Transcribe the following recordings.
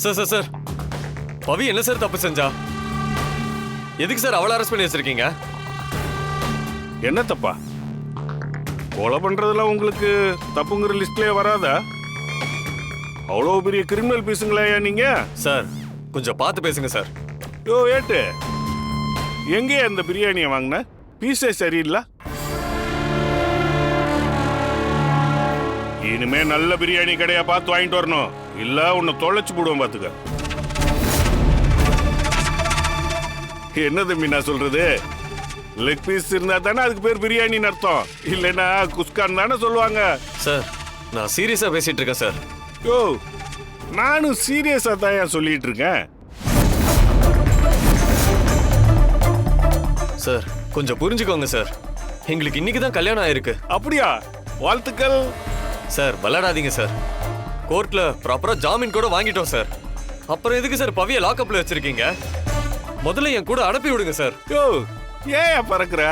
Sir sir sir பவி என்ன sir தப்பு செஞ்சா? எதுக்கு சார் அவளை அரெஸ்ட் பண்ணி வச்சிருக்கீங்க? என்ன தப்பா? கொலை பண்றதுலாம் உங்களுக்கு தப்புங்கிற லிஸ்ட்லயே வராதா? அவ்வளோ பெரிய கிரிமினல் பீஸுங்களையா நீங்க? சார் கொஞ்சம் பார்த்து பேசுங்க சார். யோ ஏட்டு, எங்கேயா அந்த பிரியாணியை வாங்கின? பீஸே சரியில்லை. இனிமே நல்ல பிரியாணி கடையா பார்த்து வாங்கிட்டு வரணும், இல்ல உன்னை தொலைச்சு போடுவோம் பாத்துக்க. என்ன தம்பி நான் சொல்றது? லெக் பீஸ் இருந்தா தானே அதுக்கு பேர் பிரியாணின்னு அர்த்தம், இல்லைன்னா குஸ்கான் தானே சொல்லுவாங்க. சார் நான் சீரியஸா பேசிட்டு இருக்கேன் சார். யோ நானும் சீரியஸா தான் சொல்லிட்டு இருக்கேன். சார் கொஞ்சம் புரிஞ்சுக்கோங்க சார், எங்களுக்கு இன்னைக்கு தான் கல்யாணம் ஆயிருக்கு. அப்படியா? வாழ்த்துக்கள் சார். விளையாடாதீங்க சார். கோர்ட்ல ப்ராப்பரா ஜாமீன் கூட வாங்கிட்டோம் சார். அப்புறம் எதுக்கு சார் பவியை லாக்அப்ல வச்சிருக்கீங்க? முதல்ல என் கூட அனுப்பி விடுங்க சார். யோ ஏன் பறக்குற?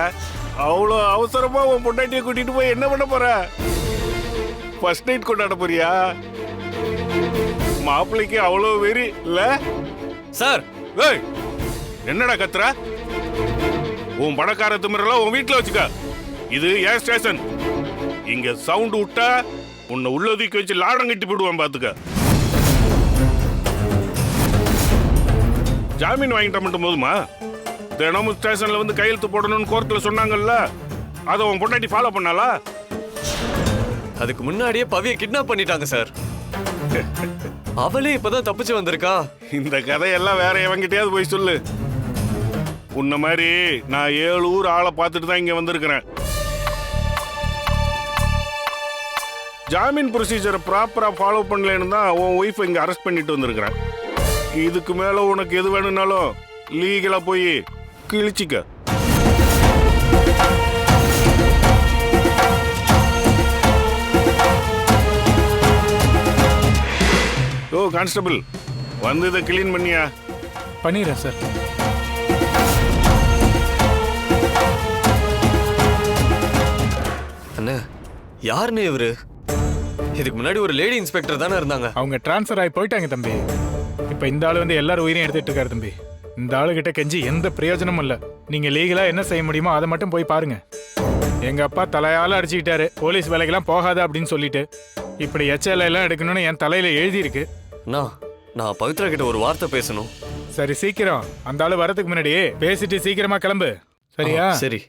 அவ்வளோ அவசரமா உன் பொண்டாட்டியை கூட்டிட்டு போய் என்ன பண்ண போற? ஃபர்ஸ்ட் நைட் கொண்டாட போறியா? மாப்பிள்ளைக்கு அவ்வளோ வெறி இல்ல சார். ஏய் என்னடா கத்துற? உன் பணக்கார திமிரெல்லாம் உன் வீட்டுல வச்சுக்க. இது ஏன் ஸ்டேஷன். இங்க சவுண்ட் விட்டா உன்னை உள்ளதுக்கு வச்சு லாடம் கட்டி போடுவான் பாத்துக்க. ஜாமீன் வாங்கிட்ட மட்டும் போதுமா? தினமும் ஸ்டேஷன்ல வந்து கையெழுத்து போடணும்னு கோர்ட்ல சொன்னாங்கல்ல, அதை உன் பொண்டாட்டி ஃபாலோ பண்ணாலா? அதுக்கு முன்னாடியே பவியை கிட்னாப் பண்ணிட்டாங்க சார். அவளே இப்பதான் தப்பிச்சு வந்திருக்கா. இந்த கதையெல்லாம் வேற எவங்கிட்டயாவது போய் சொல்லு. உன்ன மாதிரி நான் 7 ஊர் ஆளை பார்த்துட்டு தான் இங்க வந்திருக்கிறேன். ஜாமீன் ப்ரொசீஜரை ப்ராப்பரா ஃபாலோ பண்ணலன்னு தான் உன் ஒய்ஃபை இங்க அரெஸ்ட் பண்ணிட்டு வந்திருக்கிறேன். இதுக்கு மேல உனக்கு எது வேணும்னாலும் லீகலா போய் கிழிச்சிக்க. ஓ கான்ஸ்டபிள், வந்து இதை கிளீன் பண்ணியா? பண்ணிடுறேன் சார். அண்ணா யாருன்னு இவரு? இதுக்கு முன்னாடி ஒரு லேடி இன்ஸ்பெக்டர் தானே இருந்தாங்க. அவங்க டிரான்ஸ்ஃபர் ஆகி போயிட்டாங்க தம்பி. இப்போ இந்த ஆள் வந்து எல்லாரும் உயிரையும் எடுத்துட்டு இருக்காரு தம்பி. இந்த ஆளுகிட்ட கெஞ்சி எந்த பிரயோஜனமும் இல்லை. நீங்க லீகலா என்ன செய்ய முடியுமோ அதை மட்டும் போய் பாருங்க. எங்க அப்பா தலையால அடிச்சுக்கிட்டாரு, போலீஸ் வேலைக்கெல்லாம் போகாத அப்படின்னு சொல்லிட்டு. இப்படி எச்எல் எல்லாம் எடுக்கணும்னு என் தலையில எழுதி இருக்கு. அண்ணா நான் பவித்ரா கிட்ட ஒரு வார்த்தை பேசணும். சரி சீக்கிரம் அந்த ஆளு வரதுக்கு முன்னாடி பேசிட்டு சீக்கிரமா கிளம்பு. சரியா? சரி.